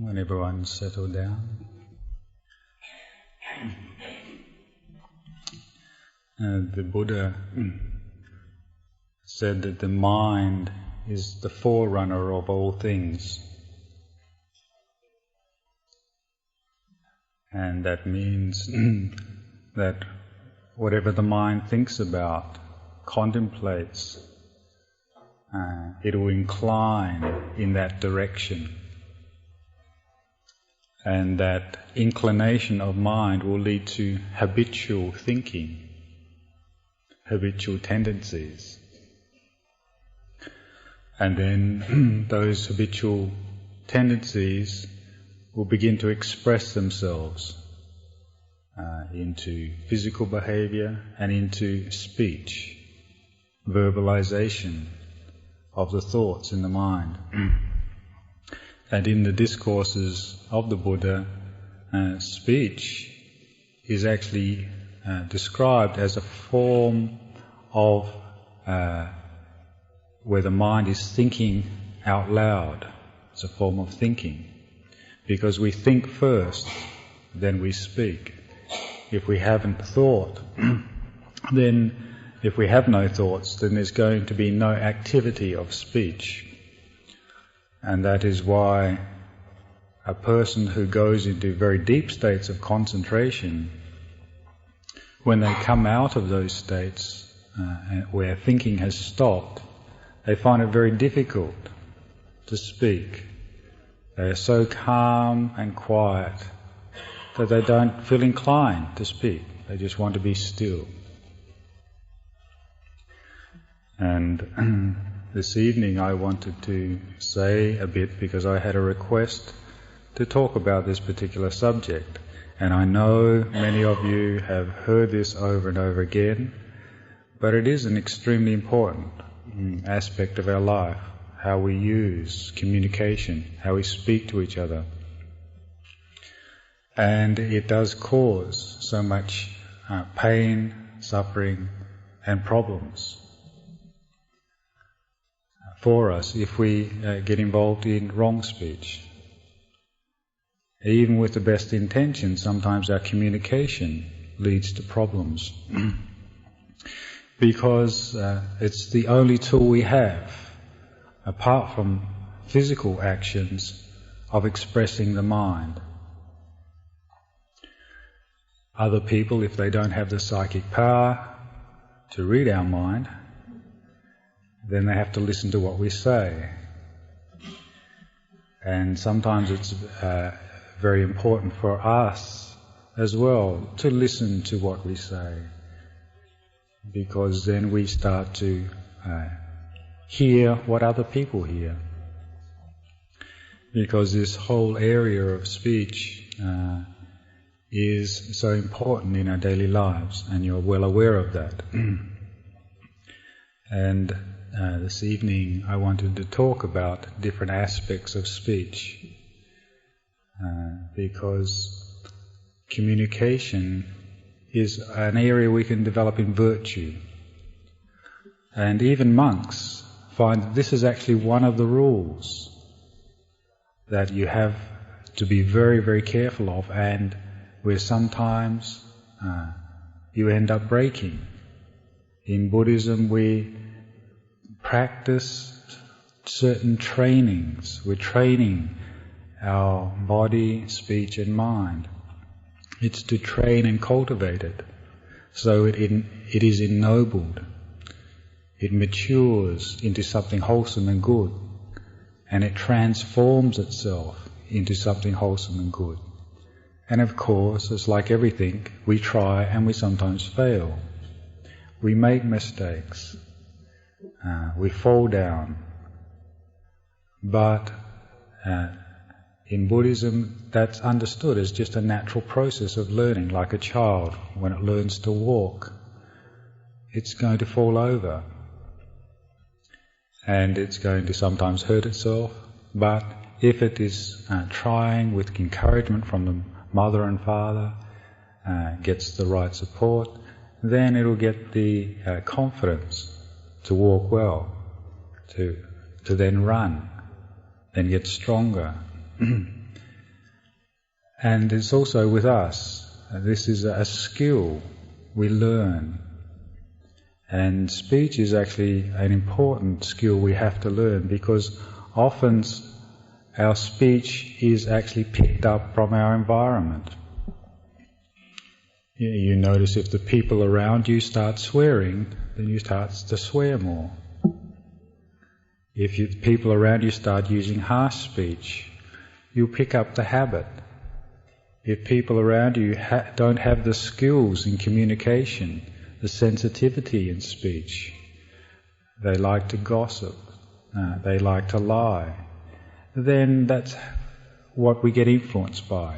When everyone's settled down. The Buddha said that the mind is the forerunner of all things. And that means that whatever the mind thinks about, contemplates, it will incline in that direction. And that inclination of mind will lead to habitual thinking, habitual tendencies. And then those habitual tendencies will begin to express themselves into physical behavior and into speech, verbalization of the thoughts in the mind. And in the discourses of the Buddha, speech is actually described as a form of where the mind is thinking out loud. It's a form of thinking. Because we think first, then we speak. If we haven't thought, then if we have no thoughts, then there's going to be no activity of speech. And that is why a person who goes into very deep states of concentration, when they come out of those states where thinking has stopped, they find it very difficult to speak. They are so calm and quiet that they don't feel inclined to speak. They just want to be still. And this evening I wanted to say a bit, because I had a request to talk about this particular subject. And I know many of you have heard this over and over again, but it is an extremely important aspect of our life, how we use communication, how we speak to each other. And it does cause so much pain, suffering and problems for us if we get involved in wrong speech. Even with the best intentions, sometimes our communication leads to problems. Because it's the only tool we have, apart from physical actions, of expressing the mind. Other people, if they don't have the psychic power to read our mind, then they have to listen to what we say. And sometimes it's very important for us as well to listen to what we say, because then we start to hear what other people hear. Because this whole area of speech is so important in our daily lives, and you're well aware of that. And this evening I wanted to talk about different aspects of speech, because communication is an area we can develop in virtue. And even monks find that this is actually one of the rules that you have to be very, very careful of, and where sometimes you end up breaking. In Buddhism we practice certain trainings. We're training our body, speech and mind. It's to train and cultivate it, so it is ennobled. It matures into something wholesome and good, and it transforms itself into something wholesome and good. And of course, it's like everything, we try and we sometimes fail. We make mistakes. We fall down. But in Buddhism, that's understood as just a natural process of learning, like a child, when it learns to walk. It's going to fall over. And it's going to sometimes hurt itself, but if it is trying with encouragement from the mother and father, gets the right support, then it'll get the confidence to walk well, to then run, then get stronger. And it's also with us. This is a skill we learn. And speech is actually an important skill we have to learn, because often our speech is actually picked up from our environment. You notice if the people around you start swearing, then you start to swear more. If people around you start using harsh speech, you'll pick up the habit. If people around you don't have the skills in communication, the sensitivity in speech, they like to gossip, they like to lie, then that's what we get influenced by.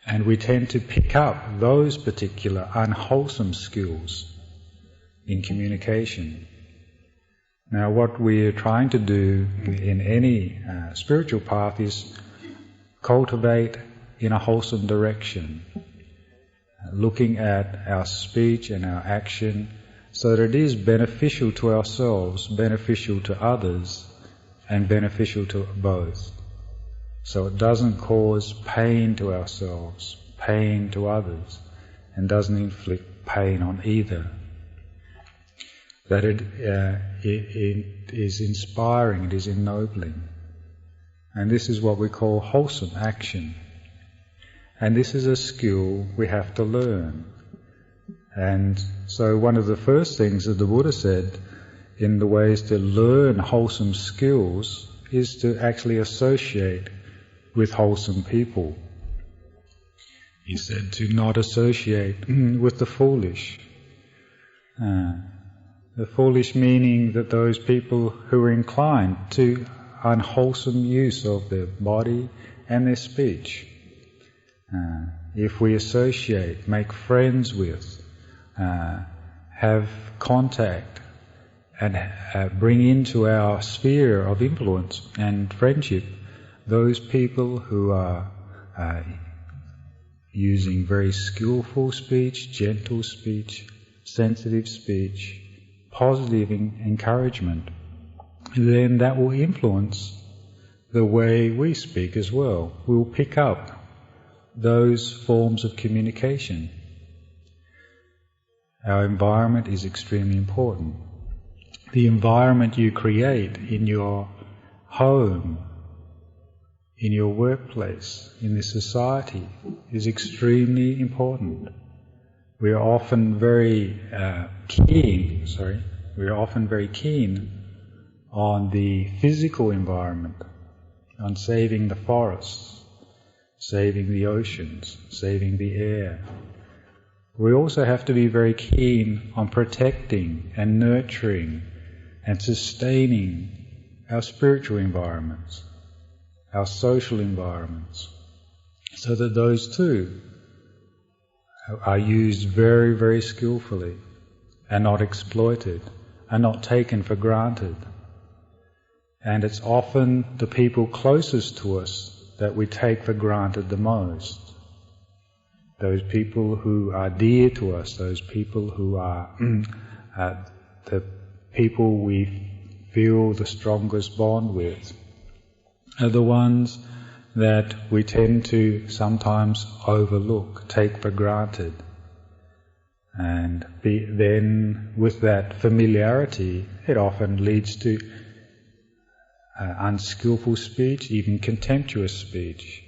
And we tend to pick up those particular unwholesome skills in communication. Now, what we're trying to do in any spiritual path is cultivate in a wholesome direction, looking at our speech and our action so that it is beneficial to ourselves, beneficial to others, and beneficial to both. So it doesn't cause pain to ourselves, pain to others, and doesn't inflict pain on either. That it is inspiring, it is ennobling. And this is what we call wholesome action. And this is a skill we have to learn. And so one of the first things that the Buddha said in the ways to learn wholesome skills is to actually associate with wholesome people. He said to not associate with the foolish. The foolish meaning that those people who are inclined to unwholesome use of their body and their speech. If we associate, make friends with, have contact and bring into our sphere of influence and friendship those people who are using very skillful speech, gentle speech, sensitive speech, positive encouragement, then that will influence the way we speak as well. We'll pick up those forms of communication. Our environment is extremely important. The environment you create in your home, in your workplace, in this society is extremely important. We are often very keen on the physical environment, on saving the forests, saving the oceans, saving the air. We also have to be very keen on protecting and nurturing and sustaining our spiritual environments, our social environments, so that those too are used very, very skillfully and not exploited and not taken for granted. And it's often the people closest to us that we take for granted the most. Those people who are dear to us, those people who are the people we feel the strongest bond with, are the ones that we tend to sometimes overlook, take for granted. And then with that familiarity, it often leads to unskillful speech, even contemptuous speech,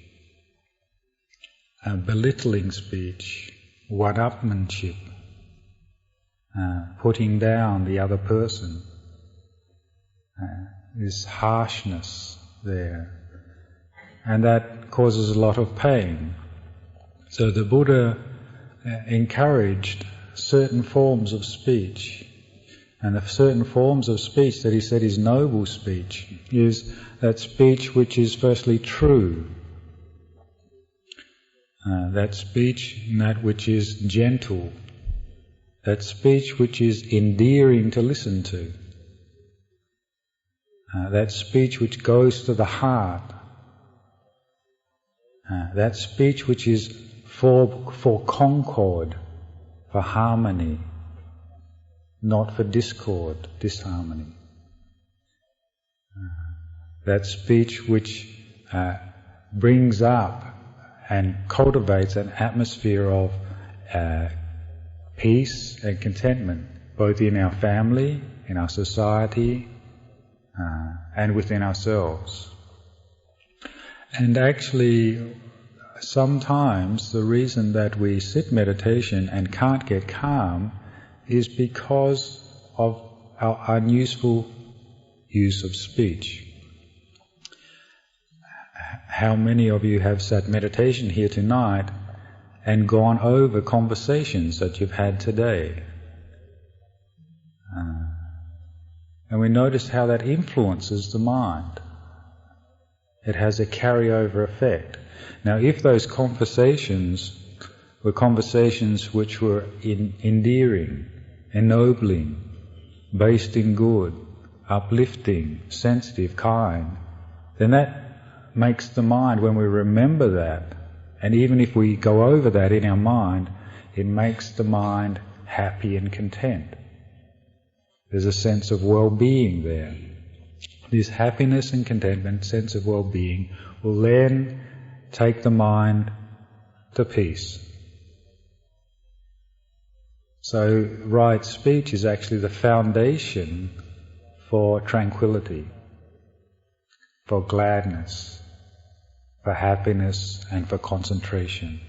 belittling speech, one-upmanship, putting down the other person. This harshness there. And that causes a lot of pain. So the Buddha encouraged certain forms of speech. And the certain forms of speech that he said is noble speech is that speech which is firstly true. That speech and that which is gentle. That speech which is endearing to listen to. That speech which goes to the heart. That speech which is for concord, for harmony, not for discord, disharmony. That speech which brings up and cultivates an atmosphere of peace and contentment, both in our family, in our society, and within ourselves. And actually, sometimes the reason that we sit meditation and can't get calm is because of our unuseful use of speech. How many of you have sat meditation here tonight and gone over conversations that you've had today? And we notice how that influences the mind. It has a carryover effect. Now, if those conversations were conversations which were endearing, ennobling, based in good, uplifting, sensitive, kind, then that makes the mind, when we remember that, and even if we go over that in our mind, it makes the mind happy and content. There's a sense of well-being there. This happiness and contentment, sense of well-being, will then take the mind to peace. So right speech is actually the foundation for tranquility, for gladness, for happiness and for concentration.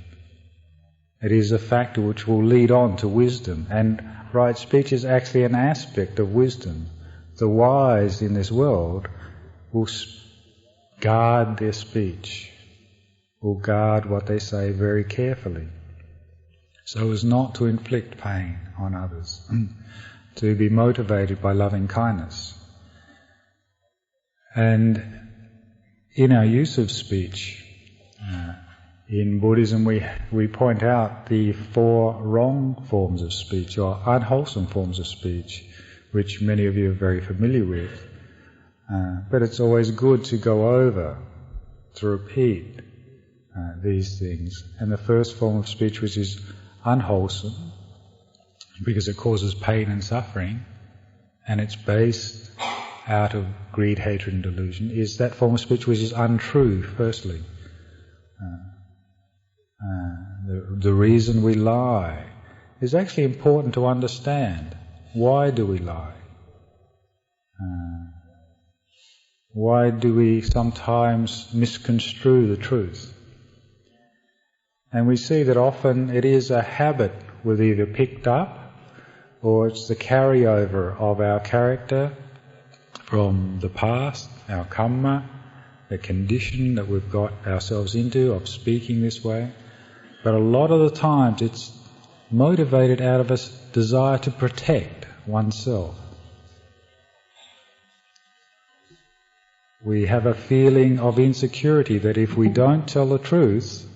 It is a factor which will lead on to wisdom, and right speech is actually an aspect of wisdom. The wise in this world will guard their speech, will guard what they say very carefully, so as not to inflict pain on others, to be motivated by loving kindness. And in our use of speech, in Buddhism we point out the 4 wrong forms of speech, or unwholesome forms of speech, which many of you are very familiar with. But it's always good to go over, to repeat these things. And the first form of speech, which is unwholesome, because it causes pain and suffering, and it's based out of greed, hatred and delusion, is that form of speech which is untrue, firstly. The reason we lie is actually important to understand. Why do we lie? Why do we sometimes misconstrue the truth? And we see that often it is a habit we've either picked up, or it's the carryover of our character from the past, our karma, the condition that we've got ourselves into of speaking this way. But a lot of the times it's motivated out of a desire to protect oneself. We have a feeling of insecurity that if we don't tell the truth,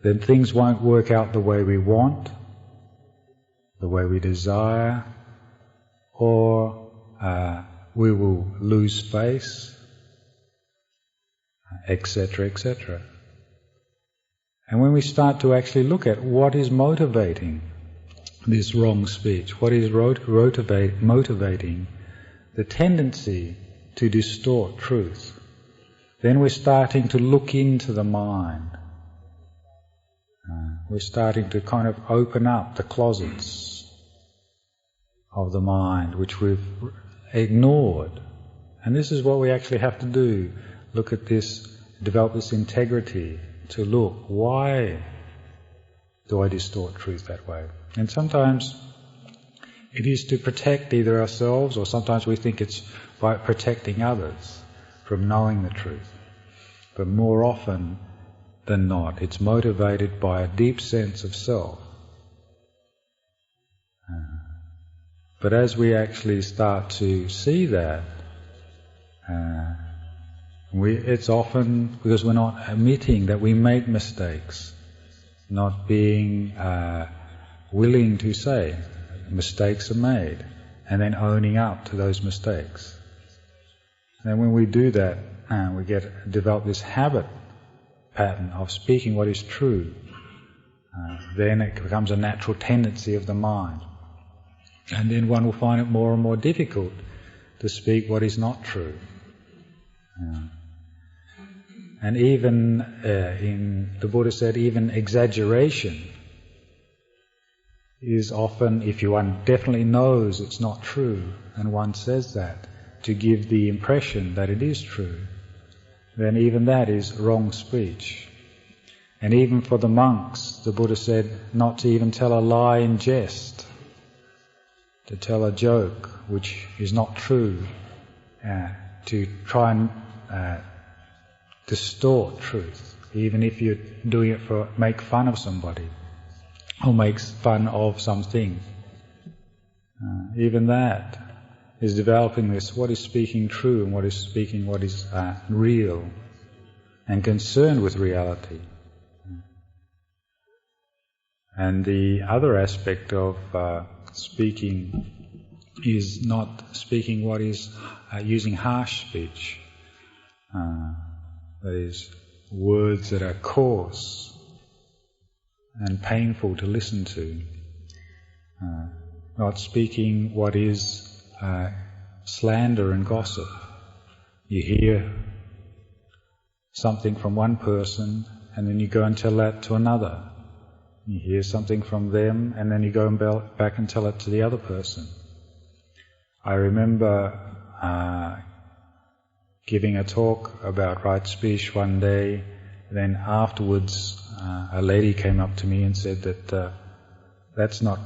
then things won't work out the way we want, the way we desire, or we will lose face, etc., etc. And when we start to actually look at what is motivating this wrong speech, what is motivating the tendency to distort truth, then we're starting to look into the mind. We're starting to kind of open up the closets of the mind which we've ignored. And this is what we actually have to do. Look at this, develop this integrity to look, why do I distort truth that way? And sometimes it is to protect either ourselves, or sometimes we think it's by protecting others from knowing the truth. But more often than not, it's motivated by a deep sense of self. But as we actually start to see that, it's often because we're not admitting that we make mistakes, not being willing to say mistakes are made, and then owning up to those mistakes. And when we do that, we develop this habit pattern of speaking what is true. Then it becomes a natural tendency of the mind. And then one will find it more and more difficult to speak what is not true. And even the Buddha said, even exaggeration is often, if one definitely knows it's not true, and one says that to give the impression that it is true, then even that is wrong speech. And even for the monks, the Buddha said not to even tell a lie in jest, to tell a joke which is not true, to try and distort truth, even if you're doing it for make fun of somebody or makes fun of something. Even that is developing this, what is speaking true and what is speaking what is real and concerned with reality. And the other aspect of speaking is not speaking what is using harsh speech. That is, words that are coarse and painful to listen to. Not speaking what is slander and gossip. You hear something from one person and then you go and tell that to another. You hear something from them and then you go and back and tell it to the other person. I remember giving a talk about right speech one day. Then afterwards a lady came up to me and said that that's not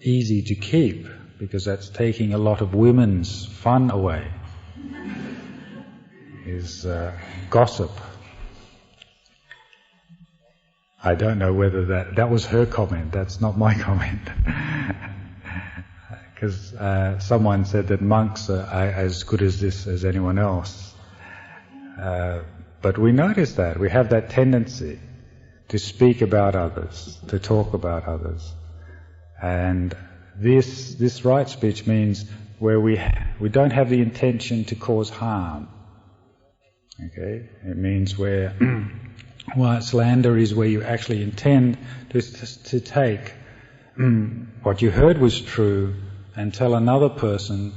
easy to keep because that's taking a lot of women's fun away. Is gossip. I don't know whether that was her comment, that's not my comment. Because someone said that monks are as good as this as anyone else. But we notice that, we have that tendency to speak about others, to talk about others. And this right speech means where we don't have the intention to cause harm. Okay? It means where slander is where you actually intend to take what you heard was true and tell another person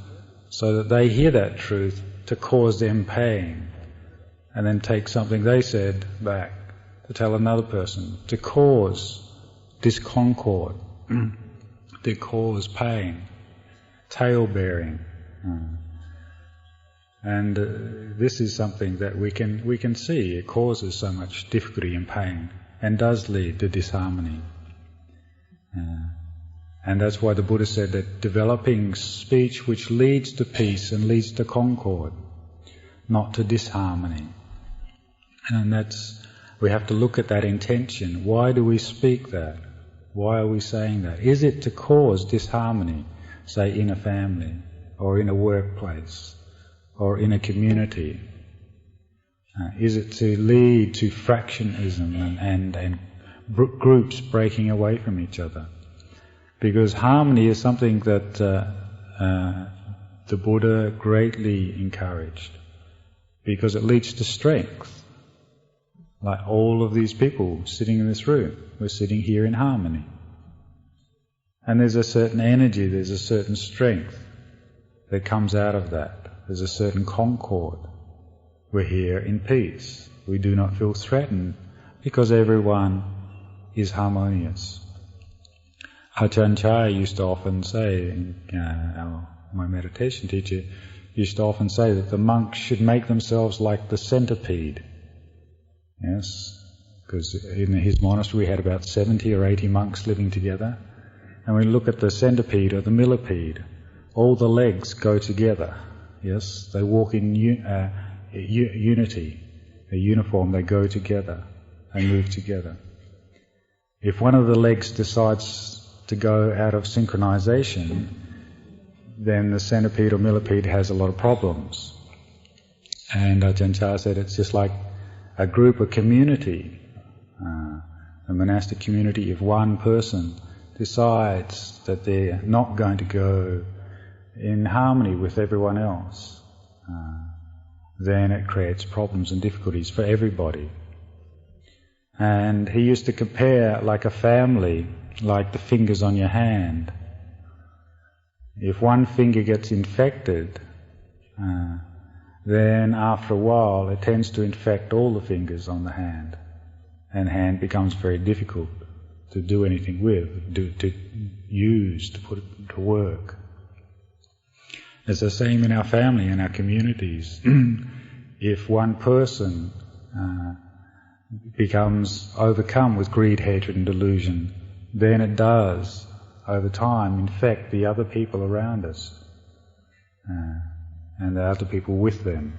so that they hear that truth to cause them pain, and then take something they said back to tell another person to cause disconcord, to cause pain, tale-bearing. And this is something that we can see. It causes so much difficulty and pain and does lead to disharmony. And that's why the Buddha said that developing speech which leads to peace and leads to concord, not to disharmony. And we have to look at that intention. Why do we speak that? Why are we saying that? Is it to cause disharmony, say in a family or in a workplace or in a community? Is it to lead to fractionism and groups breaking away from each other? Because harmony is something that the Buddha greatly encouraged, because it leads to strength. Like all of these people sitting in this room, we're sitting here in harmony. And there's a certain energy, there's a certain strength that comes out of that. There's a certain concord. We're here in peace. We do not feel threatened because everyone is harmonious. Ajahn Chah used to often say, my meditation teacher used to often say that the monks should make themselves like the centipede. Yes, because in his monastery we had about 70 or 80 monks living together. And we look at the centipede or the millipede, all the legs go together. Yes, they walk in unity, they're uniform, they go together, they move together. If one of the legs decides to go out of synchronization, then the centipede or millipede has a lot of problems. And Ajahn Chah said it's just like a group, a community, a monastic community. If one person decides that they're not going to go in harmony with everyone else, then it creates problems and difficulties for everybody. And he used to compare like a family, like the fingers on your hand. If one finger gets infected, then after a while it tends to infect all the fingers on the hand, and hand becomes very difficult to do anything with, to use, to put it to work. It's the same in our family, in our communities. If one person becomes overcome with greed, hatred and delusion, then it does, over time, infect the other people around us and the other people with them.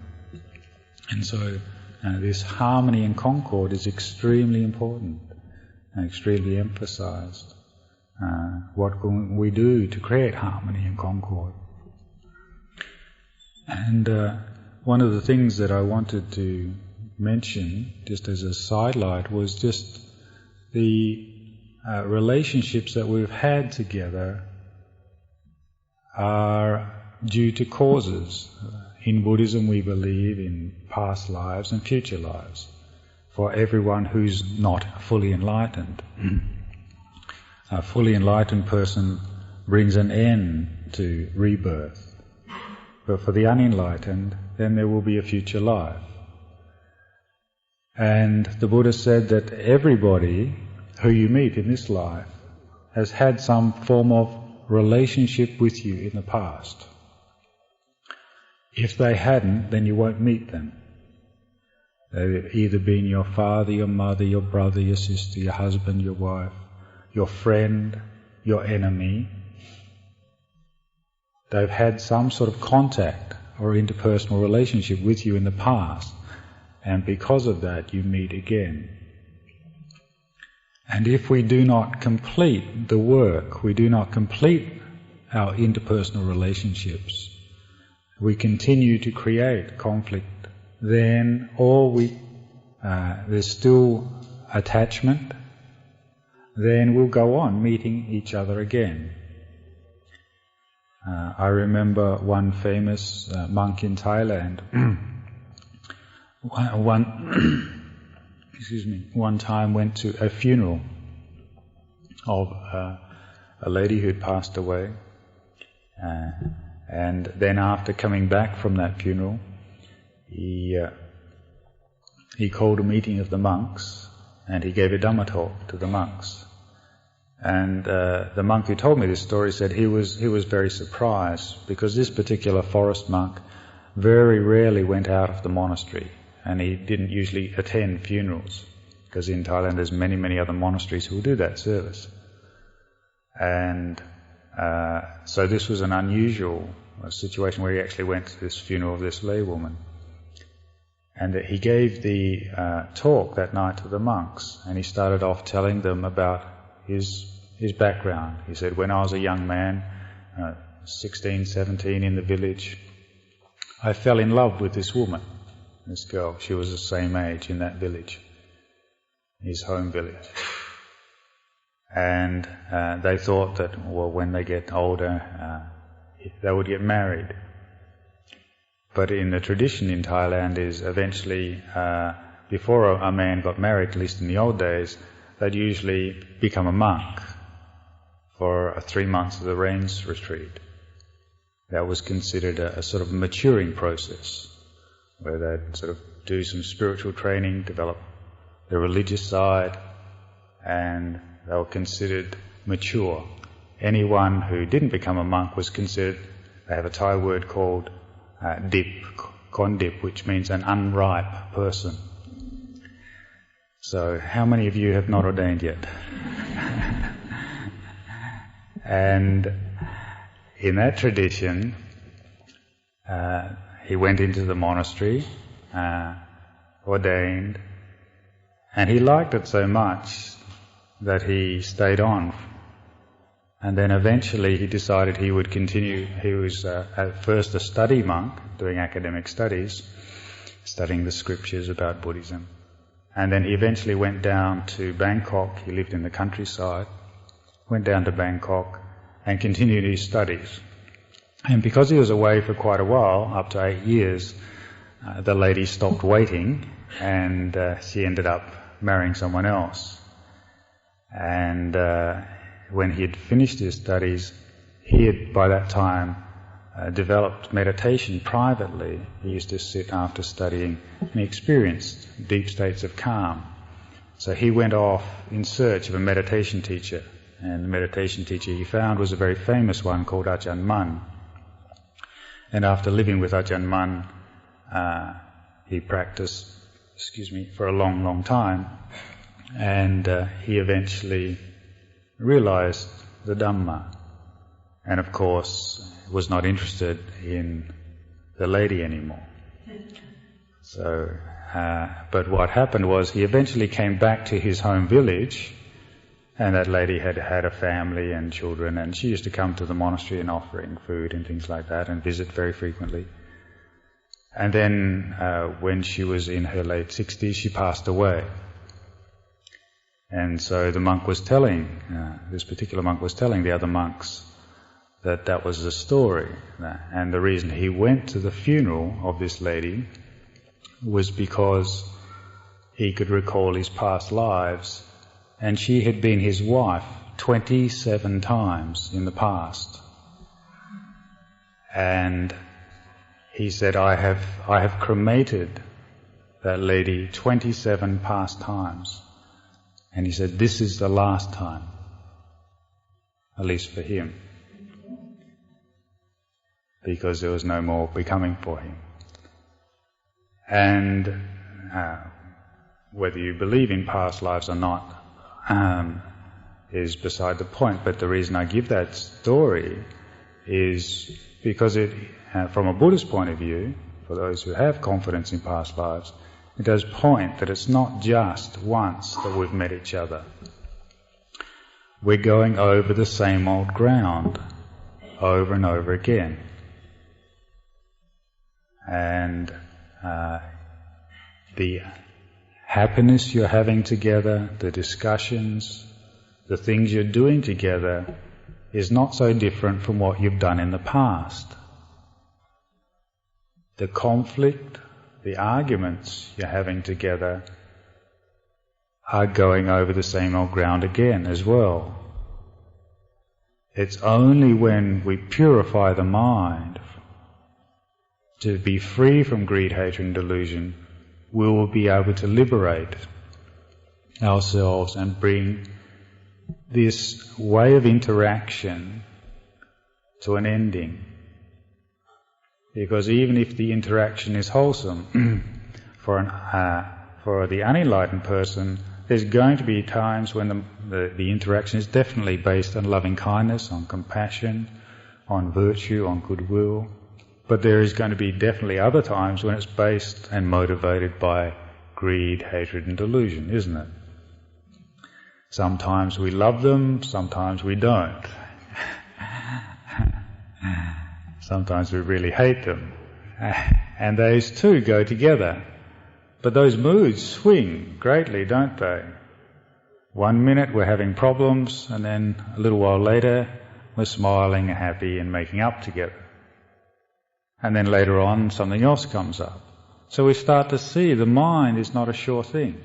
And so this harmony and concord is extremely important and extremely emphasized. What can we do to create harmony and concord? And one of the things that I wanted to mention, just as a sidelight, was just the relationships that we've had together are due to causes. In Buddhism we believe in past lives and future lives for everyone who's not fully enlightened. A fully enlightened person brings an end to rebirth. But for the unenlightened, then there will be a future life. And the Buddha said that everybody who you meet in this life has had some form of relationship with you in the past. If they hadn't, then you won't meet them. They've either been your father, your mother, your brother, your sister, your husband, your wife, your friend, your enemy. They've had some sort of contact or interpersonal relationship with you in the past, and because of that you meet again. And if we do not complete the work, we do not complete our interpersonal relationships, we continue to create conflict, then there's still attachment, then we'll go on meeting each other again. I remember one famous monk in Thailand. One time went to a funeral of a lady who'd passed away, and then after coming back from that funeral, he called a meeting of the monks, and he gave a Dhamma talk to the monks. And the monk who told me this story said he was very surprised, because this particular forest monk very rarely went out of the monastery, and he didn't usually attend funerals, because in Thailand there's many other monasteries who will do that service. And so this was an unusual situation where he actually went to this funeral of this laywoman. And he gave the talk that night to the monks, and he started off telling them about his background. He said, when I was a young man, 16, 17 in the village, I fell in love with this woman, this girl. She was the same age in that village, his home village. And they thought that, well, when they get older, they would get married. But in the tradition in Thailand is eventually, before a man got married, at least in the old days, they'd usually become a monk for 3 months of the rains retreat. That was considered a sort of maturing process, where they'd sort of do some spiritual training, develop the religious side, and they were considered mature. Anyone who didn't become a monk was considered, they have a Thai word called dip, kondip, which means an unripe person. So how many of you have not ordained yet? And in that tradition, he went into the monastery, ordained, and he liked it so much that he stayed on. And then eventually he decided he would continue. He was at first a study monk, doing academic studies, studying the scriptures about Buddhism. And then he eventually went down to Bangkok. He lived in the countryside, went down to Bangkok and continued his studies. And because he was away for quite a while, up to 8 years, the lady stopped waiting, and she ended up marrying someone else. And when he had finished his studies, he had by that time developed meditation privately. He used to sit after studying, and he experienced deep states of calm. So he went off in search of a meditation teacher, and the meditation teacher he found was a very famous one called Ajahn Mun. And after living with Ajahn Mun, he practiced, for a long, long time, and he eventually realized the Dhamma, and of course was not interested in the lady anymore. So, but what happened was he eventually came back to his home village, and that lady had had a family and children, and she used to come to the monastery and offering food and things like that, and visit very frequently. And then when she was in her late 60s, she passed away. And so the monk was telling, this particular monk was telling the other monks that that was the story. And the reason he went to the funeral of this lady was because he could recall his past lives, and she had been his wife 27 times in the past. And he said, I have cremated that lady 27 past times. And he said, this is the last time, at least for him, because there was no more becoming for him. And whether you believe in past lives or not is beside the point, but the reason I give that story is because it, from a Buddhist point of view, for those who have confidence in past lives, it does point that it's not just once that we've met each other. We're going over the same old ground over and over again. And the happiness you're having together, the discussions, the things you're doing together is not so different from what you've done in the past. The conflict, the arguments you're having together are going over the same old ground again as well. It's only when we purify the mind to be free from greed, hatred and delusion, we will be able to liberate ourselves and bring this way of interaction to an ending. Because even if the interaction is wholesome, for the unenlightened person, there's going to be times when the interaction is definitely based on loving kindness, on compassion, on virtue, on goodwill. But there is going to be definitely other times when it's based and motivated by greed, hatred and delusion, isn't it? Sometimes we love them, sometimes we don't. Sometimes we really hate them. And those two go together. But those moods swing greatly, don't they? 1 minute we're having problems, and then a little while later we're smiling, happy and making up together. And then later on something else comes up. So we start to see the mind is not a sure thing.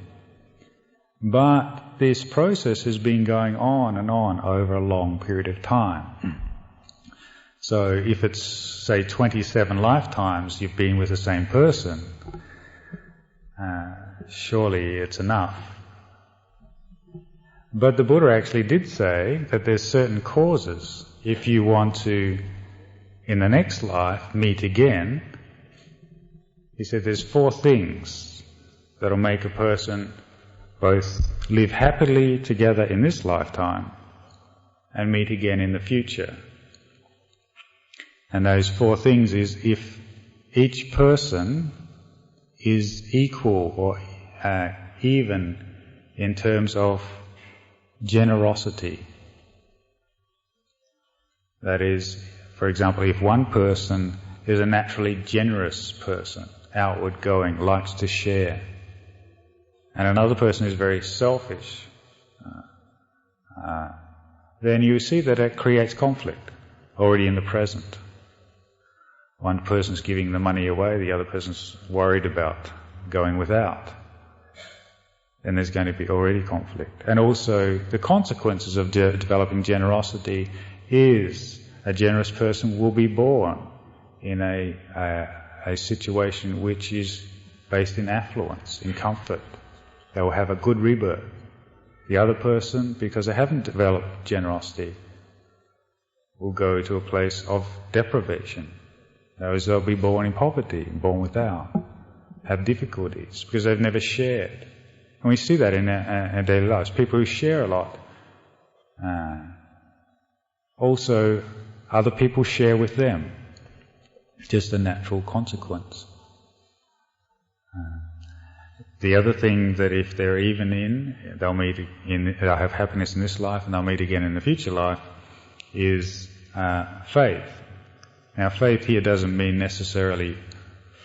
But this process has been going on and on over a long period of time. So if it's, say, 27 lifetimes you've been with the same person, surely it's enough. But the Buddha actually did say that there's certain causes. If you want to, in the next life, meet again, he said there's 4 things that'll make a person both live happily together in this lifetime and meet again in the future. And those 4 things is if each person is equal or even in terms of generosity. That is, for example, if one person is a naturally generous person, outward going, likes to share, and another person is very selfish, then you see that it creates conflict already in the present. One person's giving the money away, the other person's worried about going without. Then there's going to be already conflict. And also the consequences of developing generosity is a generous person will be born in a situation which is based in affluence, in comfort. They will have a good rebirth. The other person, because they haven't developed generosity, will go to a place of deprivation. They'll be born in poverty, born without, have difficulties because they've never shared. And we see that in our daily lives. People who share a lot. Also, other people share with them. It's just a natural consequence. The other thing that if they're even in, they'll have happiness in this life and they'll meet again in the future life, is faith. Now, faith here doesn't mean necessarily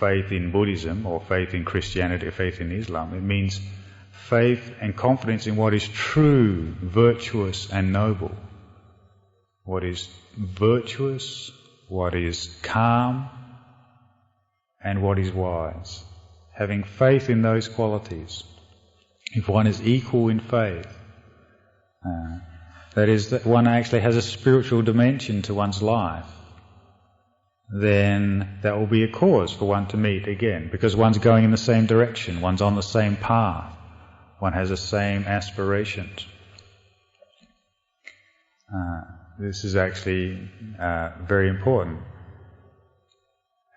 faith in Buddhism or faith in Christianity or faith in Islam. It means faith and confidence in what is true, virtuous and noble. What is virtuous, what is calm, and what is wise. Having faith in those qualities. If one is equal in faith, that is, that one actually has a spiritual dimension to one's life, then that will be a cause for one to meet again, because one's going in the same direction, one's on the same path, one has the same aspirations. This is actually very important.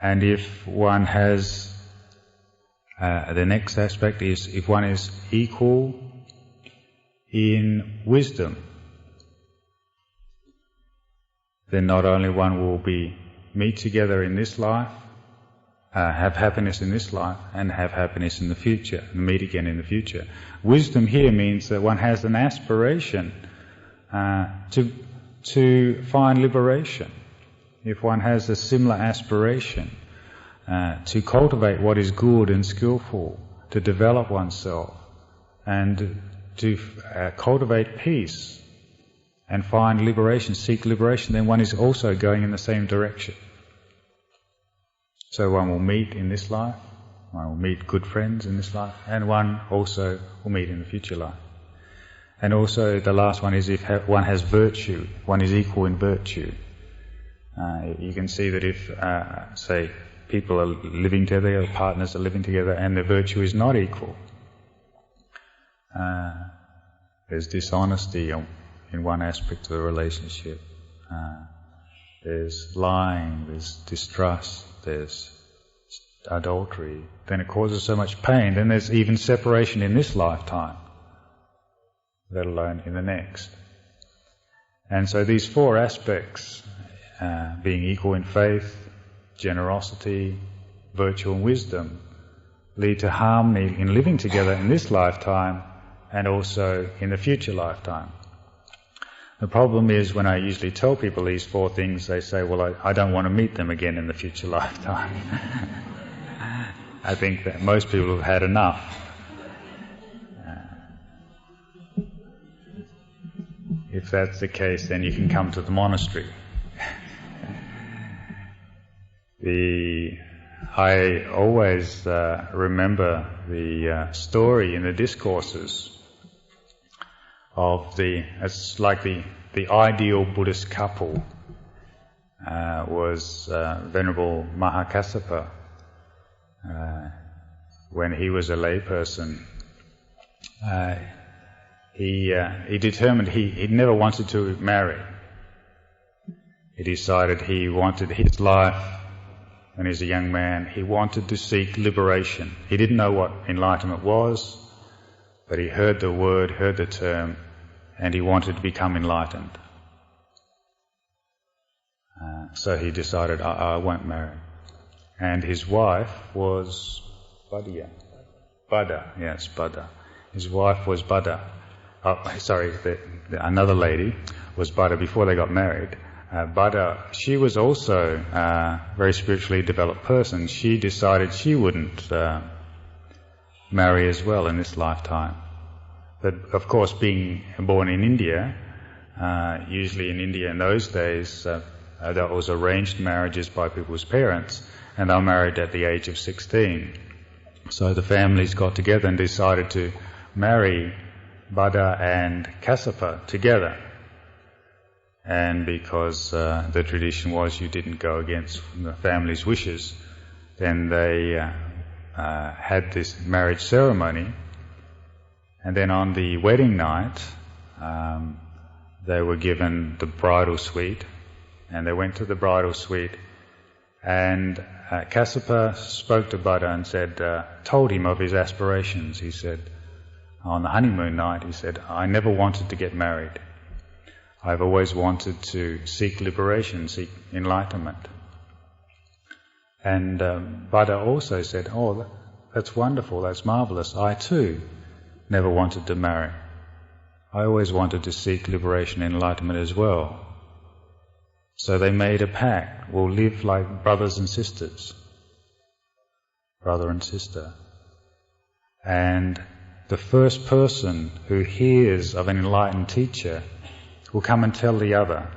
And if one has, the next aspect is if one is equal in wisdom, then not only one will meet together in this life, have happiness in this life, and have happiness in the future, and meet again in the future. Wisdom here means that one has an aspiration to find liberation. If one has a similar aspiration to cultivate what is good and skillful, to develop oneself, and to cultivate peace and find liberation, seek liberation, then one is also going in the same direction. So one will meet in this life, one will meet good friends in this life, and one also will meet in the future life. And also the last one is if one has virtue, one is equal in virtue. You can see that if, say, people are living together, or partners are living together, and the virtue is not equal, there's dishonesty in one aspect of the relationship. There's lying, there's distrust, there's adultery. Then it causes so much pain. Then there's even separation in this lifetime, let alone in the next. And so these four aspects, being equal in faith, generosity, virtue and wisdom, lead to harmony in living together in this lifetime and also in the future lifetime. The problem is when I usually tell people these four things, they say, well, I don't want to meet them again in the future lifetime. I think that most people have had enough. If that's the case, then you can come to the monastery. I always remember the story in the discourses of it's like the ideal Buddhist couple was Venerable Mahakassapa. When he was a layperson, he determined he never wanted to marry. He decided he wanted his life, when he was a young man, he wanted to seek liberation. He didn't know what enlightenment was, but he heard the word, heard the term, and he wanted to become enlightened. So he decided, I won't marry. And his wife was Bada. Yes, Bada. His wife was Bada. Another lady was Bada before they got married. Bada, she was also a very spiritually developed person. She decided she wouldn't marry as well in this lifetime. But of course, being born in India, usually in India in those days, that was arranged marriages by people's parents, and they were married at the age of 16. So the families got together and decided to marry Bada and Kassapa together. and because the tradition was you didn't go against the family's wishes, then they had this marriage ceremony, and then on the wedding night they were given the bridal suite, and they went to the bridal suite, and Kassapa spoke to Buddha and said, told him of his aspirations. He said, on the honeymoon night, he said, I never wanted to get married. I've always wanted to seek liberation, seek enlightenment. And Buddha also said, oh, that's wonderful, that's marvelous. I too never wanted to marry. I always wanted to seek liberation and enlightenment as well. So they made a pact, we'll live like brothers and sisters, brother and sister. And the first person who hears of an enlightened teacher will come and tell the other,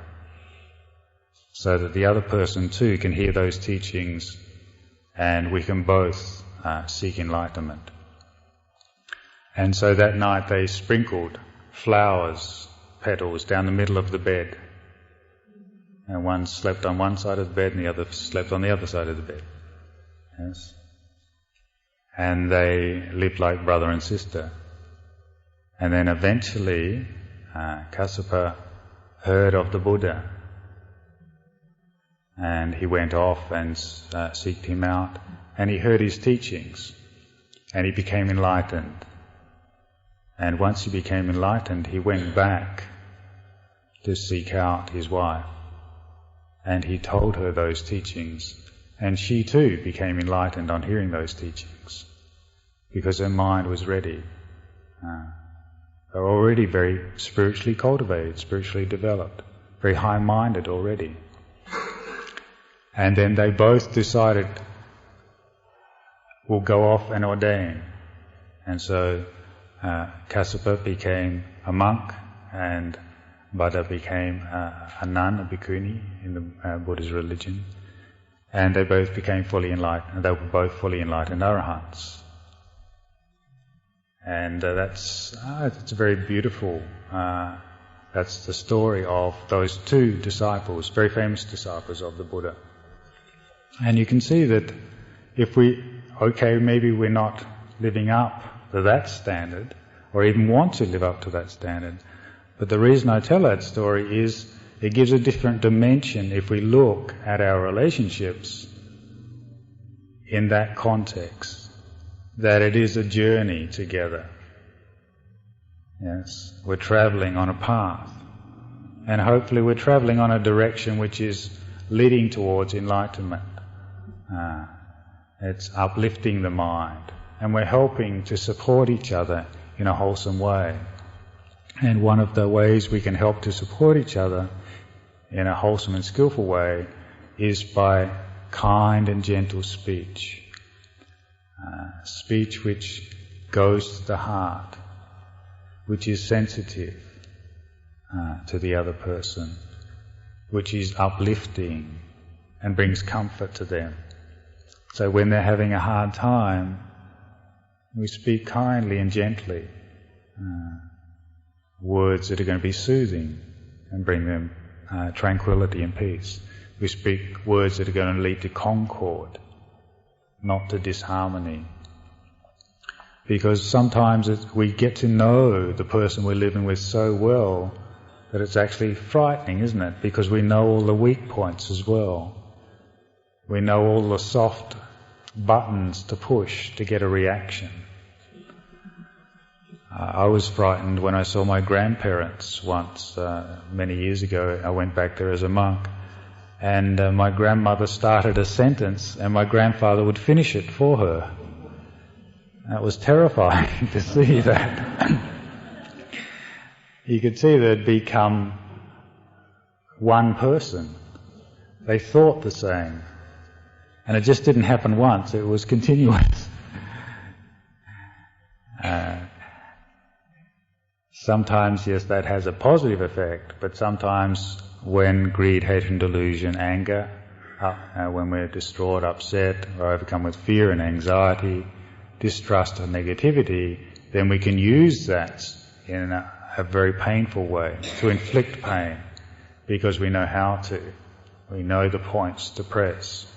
so that the other person too can hear those teachings and we can both seek enlightenment. And so that night they sprinkled flowers, petals, down the middle of the bed. And one slept on one side of the bed and the other slept on the other side of the bed. Yes. And they lived like brother and sister. And then eventually Kassapa heard of the Buddha, and he went off and sought him out, and he heard his teachings, and he became enlightened. And once he became enlightened, he went back to seek out his wife, and he told her those teachings, and she too became enlightened on hearing those teachings, because her mind was ready. They were already very spiritually cultivated, spiritually developed, very high-minded already. And then they both decided, we'll go off and ordain. And so Kassapa became a monk, and Buddha became a nun, a bhikkhuni in the Buddha's religion. And they both became fully enlightened. They were both fully enlightened arahants. And it's very beautiful. That's the story of those two disciples, very famous disciples of the Buddha. And you can see that if maybe we're not living up to that standard, or even want to live up to that standard. But the reason I tell that story is it gives a different dimension if we look at our relationships in that context, that it is a journey together. Yes, we're travelling on a path, and hopefully we're travelling on a direction which is leading towards enlightenment. It's uplifting the mind, and we're helping to support each other in a wholesome way. And one of the ways we can help to support each other in a wholesome and skillful way is by kind and gentle speech. Speech which goes to the heart, which is sensitive to the other person, which is uplifting and brings comfort to them. So when they're having a hard time, we speak kindly and gently, words that are going to be soothing and bring them tranquility and peace. We speak words that are going to lead to concord, not to disharmony. Because sometimes we get to know the person we're living with so well that it's actually frightening, isn't it? Because we know all the weak points as well. We know all the soft buttons to push to get a reaction. I was frightened when I saw my grandparents once, many years ago. I went back there as a monk, and my grandmother started a sentence and my grandfather would finish it for her. That was terrifying to see that. You could see they'd become one person. They thought the same. And it just didn't happen once, it was continuous. Sometimes, yes, that has a positive effect, but sometimes when greed, hatred and delusion, anger, when we're distraught, upset, or overcome with fear and anxiety, distrust or negativity, then we can use that in a very painful way to inflict pain. because we know how to. We know the points to press.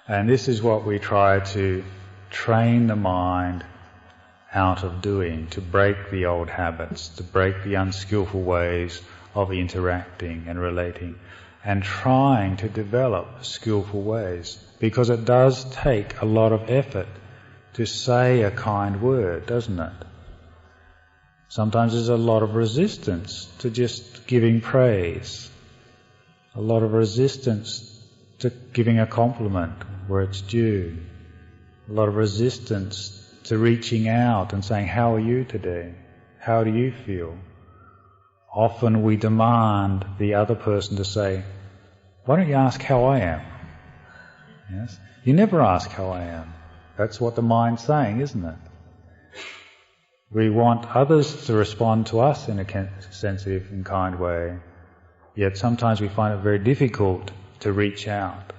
And this is what we try to train the mind out of doing, to break the old habits, to break the unskillful ways of interacting and relating, and trying to develop skillful ways, because it does take a lot of effort to say a kind word, doesn't it? Sometimes there's a lot of resistance to just giving praise, a lot of resistance to giving a compliment where it's due, a lot of resistance to reaching out and saying, how are you today? How do you feel? Often we demand the other person to say, why don't you ask how I am? Yes? You never ask how I am. That's what the mind's saying, isn't it? We want others to respond to us in a sensitive and kind way, yet sometimes we find it very difficult to reach out.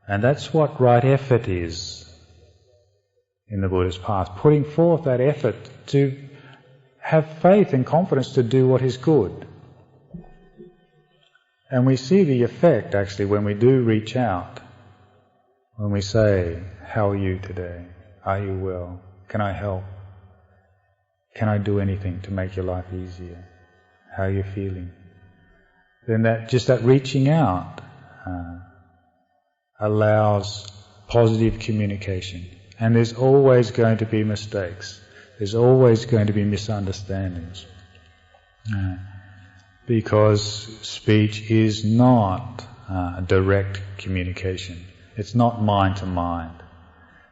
And that's what right effort is in the Buddha's path, putting forth that effort to have faith and confidence to do what is good. And we see the effect actually when we do reach out, when we say, how are you today? Are you well? Can I help? Can I do anything to make your life easier? How are you feeling? Then that reaching out allows positive communication. And there's always going to be mistakes. There's always going to be misunderstandings. Because speech is not direct communication. It's not mind to mind.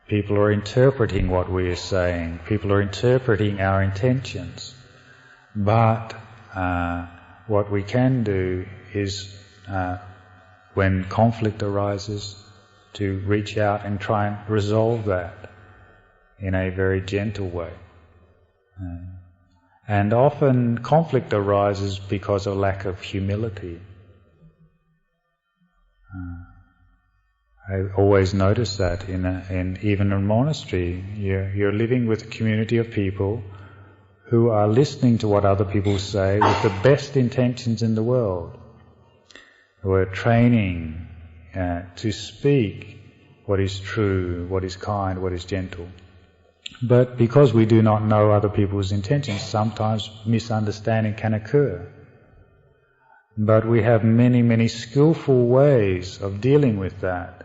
People are interpreting what we are saying. People are interpreting our intentions. But what we can do is, when conflict arises, to reach out and try and resolve that in a very gentle way. And often conflict arises because of lack of humility. I always notice that in even a monastery, you're living with a community of people who are listening to what other people say with the best intentions in the world, who are training to speak what is true, what is kind, what is gentle. But because we do not know other people's intentions, sometimes misunderstanding can occur. But we have many, many skillful ways of dealing with that.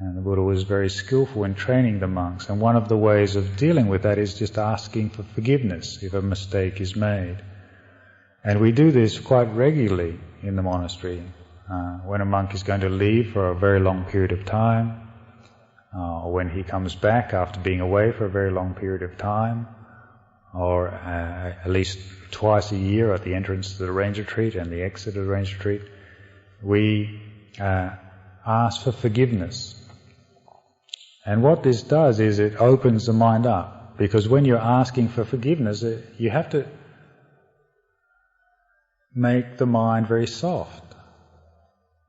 And the Buddha was very skillful in training the monks. And one of the ways of dealing with that is just asking for forgiveness if a mistake is made. And we do this quite regularly in the monastery. When a monk is going to leave for a very long period of time, or when he comes back after being away for a very long period of time, or at least twice a year at the entrance to the range retreat and the exit of the range retreat, we ask for forgiveness. And what this does is it opens the mind up, because when you're asking for forgiveness, you have to make the mind very soft.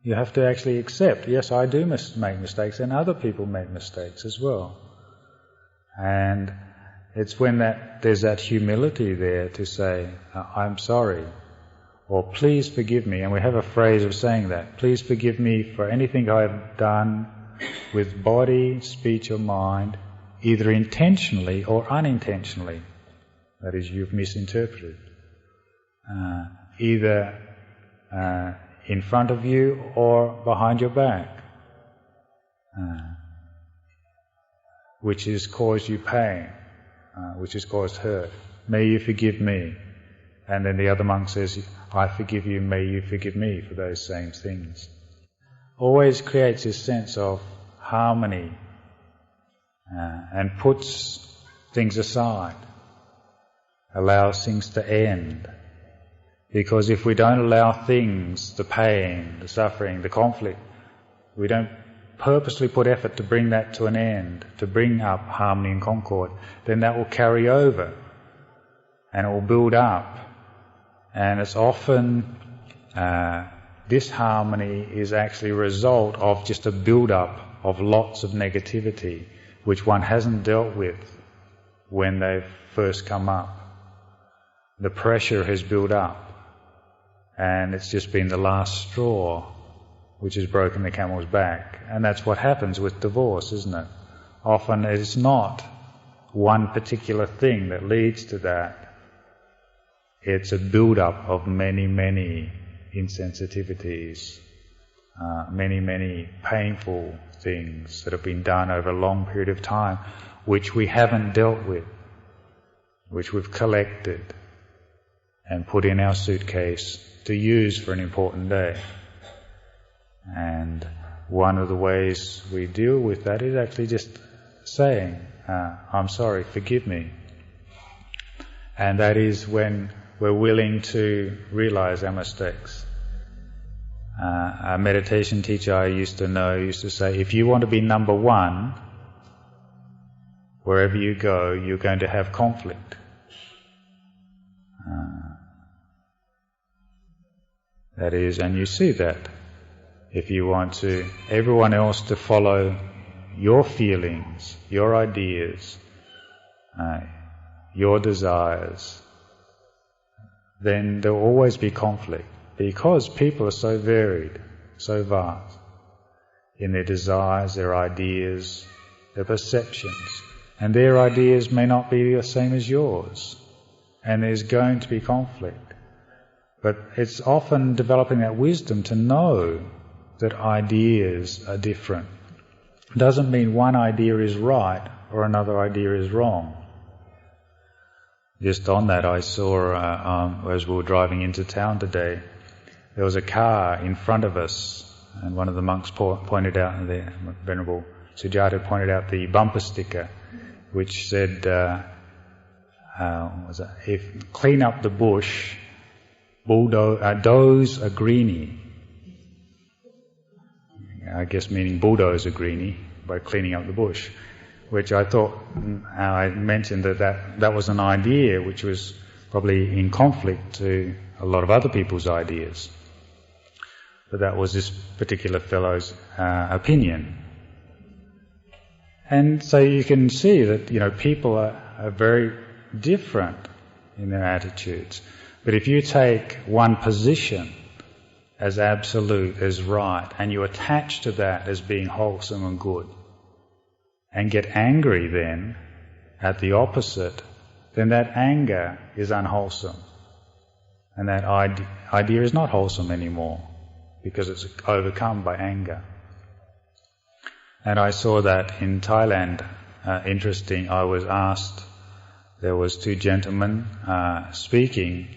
You have to actually accept, yes, I do make mistakes, and other people make mistakes as well. And it's when there's that humility there to say, I'm sorry, or please forgive me. And we have a phrase of saying that, please forgive me for anything I've done with body, speech or mind, either intentionally or unintentionally. That is, you've misinterpreted. Either in front of you or behind your back, which has caused you pain, which has caused hurt. May you forgive me. And then the other monk says, I forgive you, may you forgive me for those same things. Always creates this sense of harmony and puts things aside, allows things to end. Because if we don't allow things, the pain, the suffering, the conflict, we don't purposely put effort to bring that to an end, to bring up harmony and concord, then that will carry over and it will build up. And it's often disharmony is actually a result of just a build-up of lots of negativity which one hasn't dealt with when they've first come up. The pressure has built up. and it's just been the last straw which has broken the camel's back. And that's what happens with divorce, isn't it? Often it's not one particular thing that leads to that. It's a build-up of many, many insensitivities, many painful things that have been done over a long period of time, which we haven't dealt with, which we've collected and put in our suitcase to use for an important day. And one of the ways we deal with that is actually just saying, I'm sorry, forgive me. And that is when we're willing to realize our mistakes. A meditation teacher I used to know used to say, if you want to be number one, wherever you go, you're going to have conflict. That is, and you see that. If you want everyone else to follow your feelings, your ideas, your desires, then there will always be conflict, because people are so varied, so vast in their desires, their ideas, their perceptions, and their ideas may not be the same as yours, and there's going to be conflict. But it's often developing that wisdom to know that ideas are different. It doesn't mean one idea is right or another idea is wrong. Just on that, I saw, as we were driving into town today, there was a car in front of us, and one of the monks pointed out, the Venerable Sujata pointed out the bumper sticker, which said, if clean up the bush, does a greenie. I guess meaning bulldoze a greenie by cleaning up the bush, which I thought, I mentioned that was an idea which was probably in conflict to a lot of other people's ideas. But that was this particular fellow's opinion. And so you can see that, people are very different in their attitudes. But if you take one position as absolute, as right, and you attach to that as being wholesome and good, and get angry then at the opposite, then that anger is unwholesome. And that idea is not wholesome anymore, because it's overcome by anger. And I saw that in Thailand. Interesting, I was asked, there was two gentlemen speaking,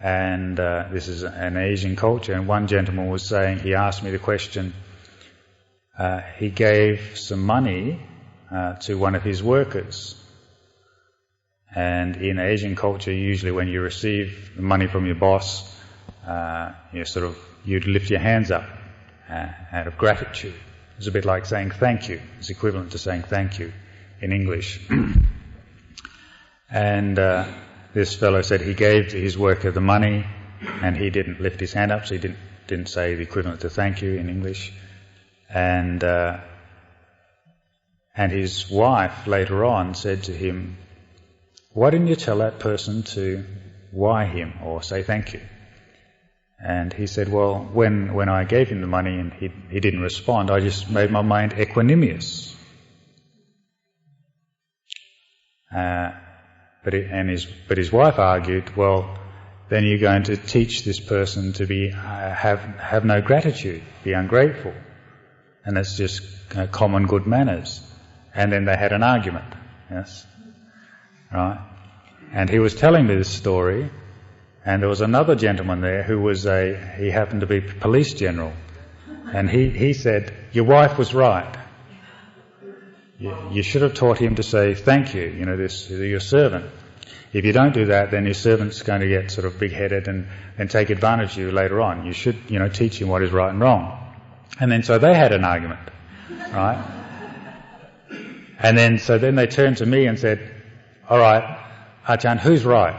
and this is an Asian culture, and one gentleman was saying, he asked me the question, he gave some money to one of his workers. And in Asian culture, usually when you receive money from your boss, you'd lift your hands up out of gratitude. It's a bit like saying thank you. It's equivalent to saying thank you in English. And this fellow said he gave to his worker the money, and he didn't lift his hand up, so he didn't say the equivalent to thank you in English. And his wife later on said to him, "Why didn't you tell that person to why him or say thank you?" And he said, "Well, when I gave him the money and he didn't respond, I just made my mind equanimous." But his wife argued, "Well, then you're going to teach this person to be have no gratitude, be ungrateful, and that's just common good manners." And then they had an argument. Yes, right. And he was telling me this story, and there was another gentleman there who was he happened to be police general, and he said, "Your wife was right. You should have taught him to say thank you, your servant. If you don't do that, then your servant's going to get sort of big-headed and take advantage of you later on. You should, teach him what is right and wrong." And then so they had an argument, right? And then they turned to me and said, "All right, Ajahn, who's right?"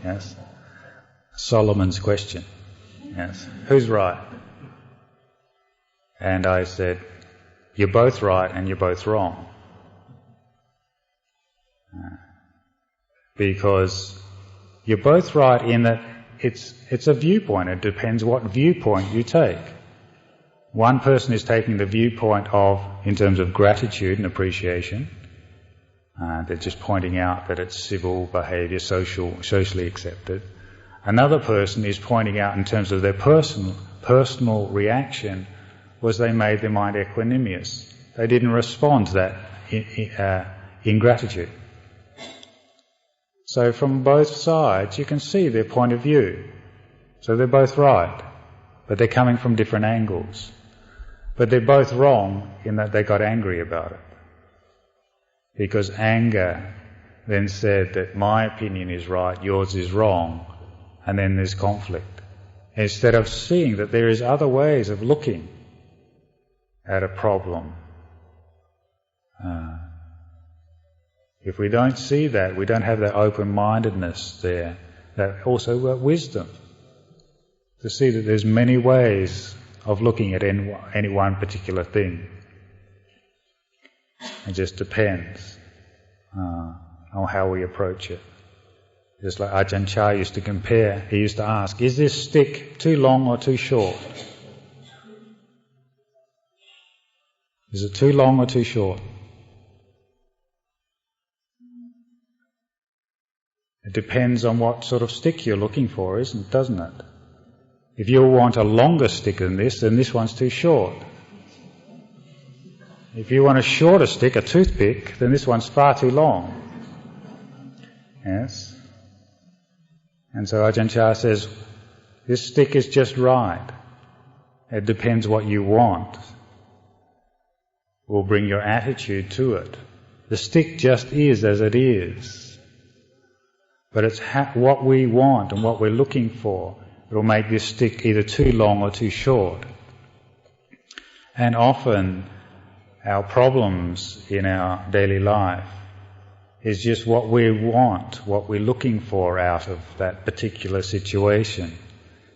Yes. Solomon's question. Yes. Who's right? And I said, "You're both right and you're both wrong." Because you're both right in that it's a viewpoint. It depends what viewpoint you take. One person is taking the viewpoint of, in terms of gratitude and appreciation, they're just pointing out that it's civil behaviour, socially accepted. Another person is pointing out in terms of their personal reaction was they made their mind equanimous. They didn't respond to that ingratitude. So from both sides you can see their point of view. So they're both right, but they're coming from different angles. But they're both wrong in that they got angry about it. Because anger then said that my opinion is right, yours is wrong, and then there's conflict. Instead of seeing that there is other ways of looking at a problem. If we don't see that, we don't have that open-mindedness there, that also wisdom, to see that there's many ways of looking at any one particular thing. It just depends on how we approach it. Just like Ajahn Chah used to compare, he used to ask, is this stick too long or too short? Is it too long or too short? It depends on what sort of stick you're looking for, doesn't it? If you want a longer stick than this, then this one's too short. If you want a shorter stick, a toothpick, then this one's far too long. Yes? And so Ajahn Chah says, this stick is just right. It depends what you want. Will bring your attitude to it. The stick just is as it is. But it's what we want and what we're looking for. It will make this stick either too long or too short. And often our problems in our daily life is just what we want, what we're looking for out of that particular situation,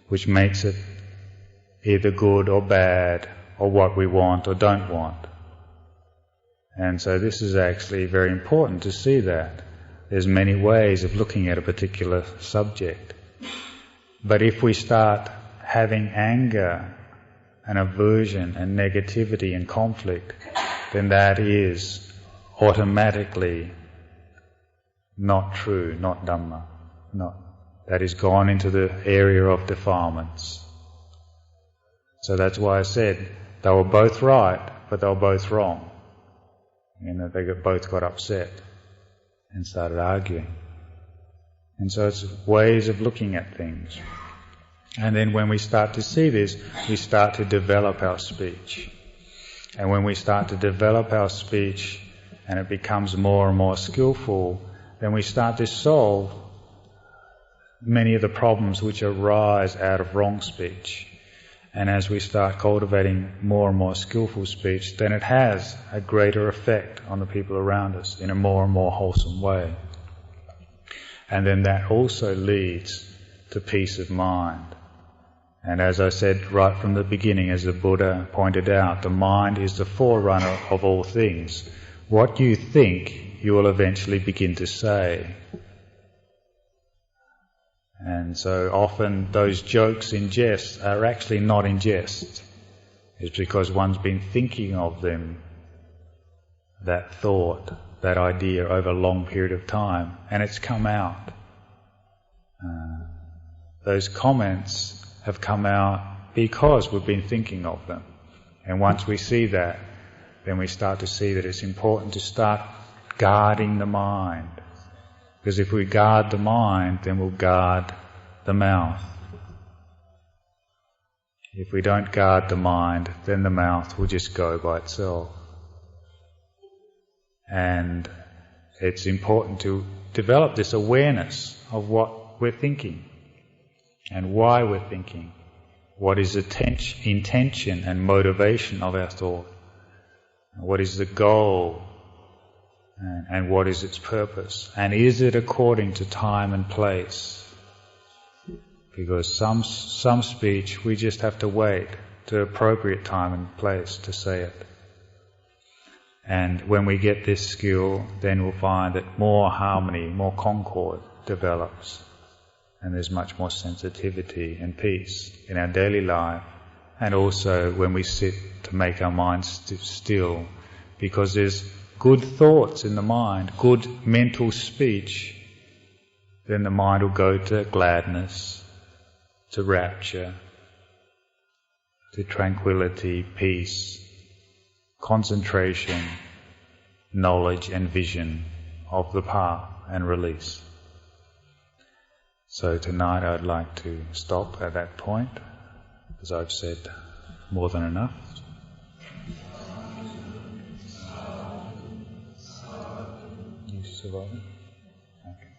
which makes it either good or bad, or what we want or don't want. And so this is actually very important to see that. There's many ways of looking at a particular subject. But if we start having anger and aversion and negativity and conflict, then that is automatically not true, not Dhamma. That is gone into the area of defilements. So that's why I said they were both right, but they were both wrong. They both got upset and started arguing. And so it's ways of looking at things. And then when we start to see this, we start to develop our speech. And when we start to develop our speech and it becomes more and more skillful, then we start to solve many of the problems which arise out of wrong speech. And as we start cultivating more and more skillful speech, then it has a greater effect on the people around us in a more and more wholesome way. And then that also leads to peace of mind. And as I said right from the beginning, as the Buddha pointed out, the mind is the forerunner of all things. What you think, you will eventually begin to say. And so often those jokes in jest are actually not in jest. It's because one's been thinking of them, that thought, that idea over a long period of time, and it's come out. Those comments have come out because we've been thinking of them. And once we see that, then we start to see that it's important to start guarding the mind. Because if we guard the mind, then we'll guard the mouth. If we don't guard the mind, then the mouth will just go by itself. And it's important to develop this awareness of what we're thinking and why we're thinking. What is the intention and motivation of our thought? What is the goal? And what is its purpose? And is it according to time and place? Because some speech we just have to wait to appropriate time and place to say it. And when we get this skill, then we'll find that more harmony, more concord develops. and there's much more sensitivity and peace in our daily life, and also when we sit to make our minds still, because there's good thoughts in the mind, good mental speech, then the mind will go to gladness, to rapture, to tranquility, peace, concentration, knowledge and vision of the path and release. So tonight I'd like to stop at that point, as I've said more than enough. You surviving? Okay.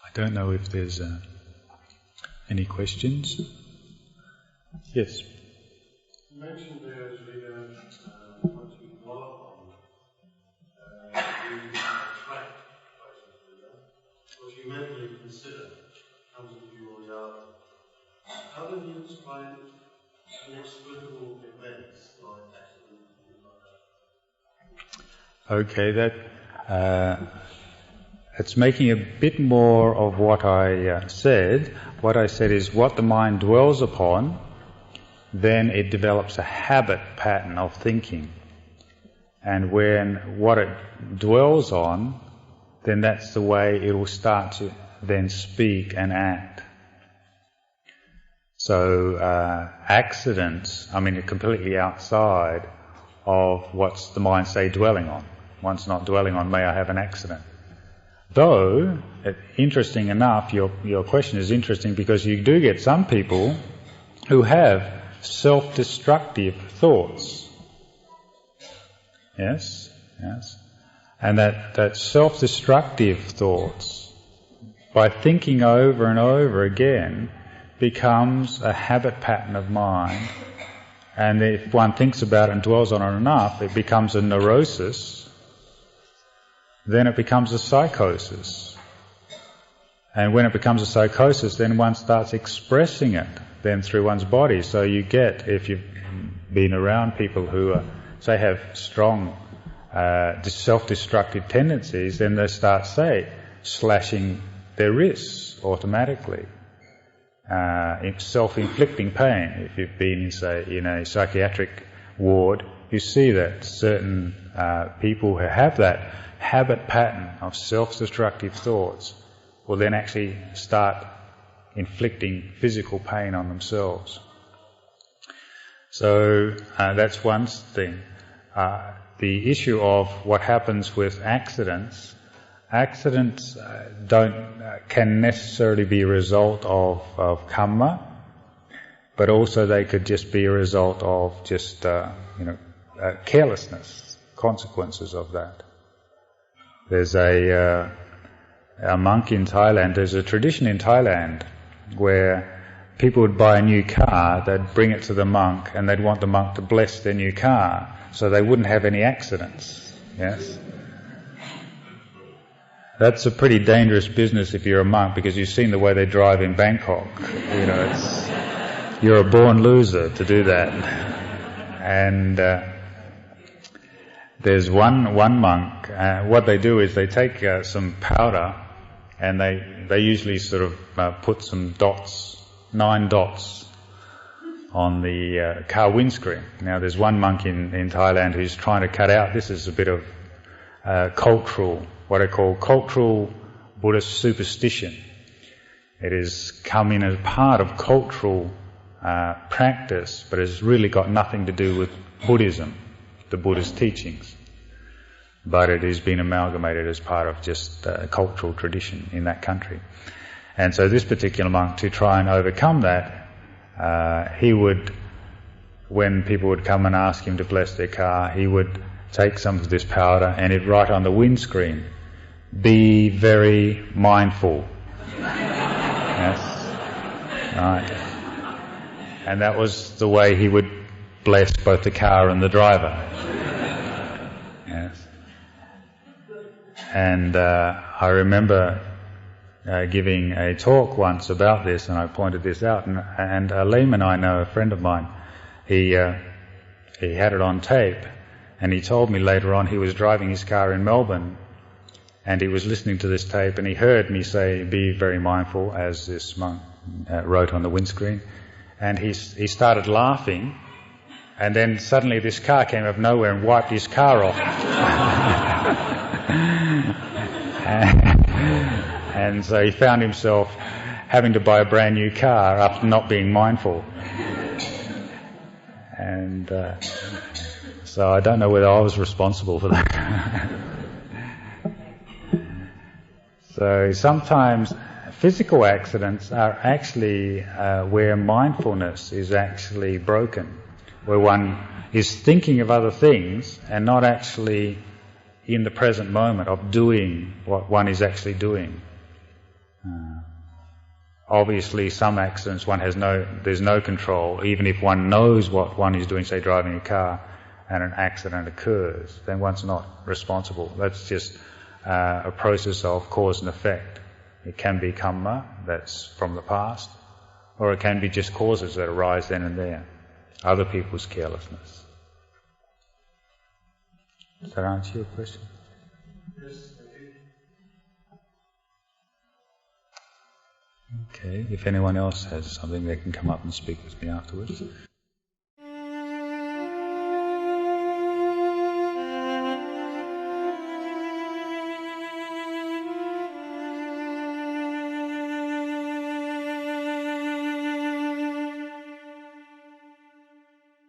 I don't know if there's any questions. Yes. You mentioned there once you dwell upon you attract what you mentally consider comes into your reality. How do you explain inexplicable events like accidents and things like that? Okay, it's making a bit more of what I said. What I said is what the mind dwells upon, then it develops a habit pattern of thinking. And when what it dwells on, then that's the way it will start to then speak and act. So accidents, are completely outside of what's the mind, say, dwelling on. Once not dwelling on, may I have an accident? Though, interesting enough, your question is interesting because you do get some people who have self-destructive thoughts. Yes. And that self-destructive thoughts, by thinking over and over again, becomes a habit pattern of mind. And if one thinks about it and dwells on it enough, it becomes a neurosis. Then it becomes a psychosis. And when it becomes a psychosis, then one starts expressing it then through one's body. So you get, if you've been around people who say have strong self-destructive tendencies, then they start, say, slashing their wrists automatically, self-inflicting pain. If you've been, say, in a psychiatric ward, you see that certain people who have that habit pattern of self-destructive thoughts will then actually start inflicting physical pain on themselves. So that's one thing. The issue of what happens with accidents can necessarily be a result of karma, but also they could just be a result of just carelessness, consequences of that. There's a monk in Thailand. There's a tradition in Thailand where people would buy a new car, they'd bring it to the monk, and they'd want the monk to bless their new car so they wouldn't have any accidents. Yes? That's a pretty dangerous business if you're a monk, because you've seen the way they drive in Bangkok. You're a born loser to do that. And there's one monk, what they do is they take some powder and they usually sort of put some dots, 9 dots on the car windscreen. Now there's one monk in Thailand who's trying to cut out, this is a bit of cultural, what I call cultural Buddhist superstition. It has come in as part of cultural practice, but it's really got nothing to do with Buddhism, the Buddhist teachings. But it has been amalgamated as part of just cultural tradition in that country. And so this particular monk, to try and overcome that, he would, when people would come and ask him to bless their car, he would take some of this powder and he'd write on the windscreen, "Be very mindful." Yes. Right. And that was the way he would bless both the car and the driver. Yes. And I remember giving a talk once about this, and I pointed this out. And Liam and I know, a friend of mine, he had it on tape, And he told me later on he was driving his car in Melbourne and he was listening to this tape and he heard me say, "Be very mindful," as this monk wrote on the windscreen. And he started laughing, and then suddenly this car came out of nowhere and wiped his car off. And so he found himself having to buy a brand new car after not being mindful. And so I don't know whether I was responsible for that. So sometimes physical accidents are actually where mindfulness is actually broken, where one is thinking of other things and not actually in the present moment of doing what one is actually doing. Obviously some accidents there's no control. Even if one knows what one is doing, say driving a car, and an accident occurs, then one's not responsible. That's just a process of cause and effect. It can be karma, that's from the past, or it can be just causes that arise then and there, other people's carelessness. Does that answer your question? Yes, thank you. Okay, if anyone else has something, they can come up and speak with me afterwards.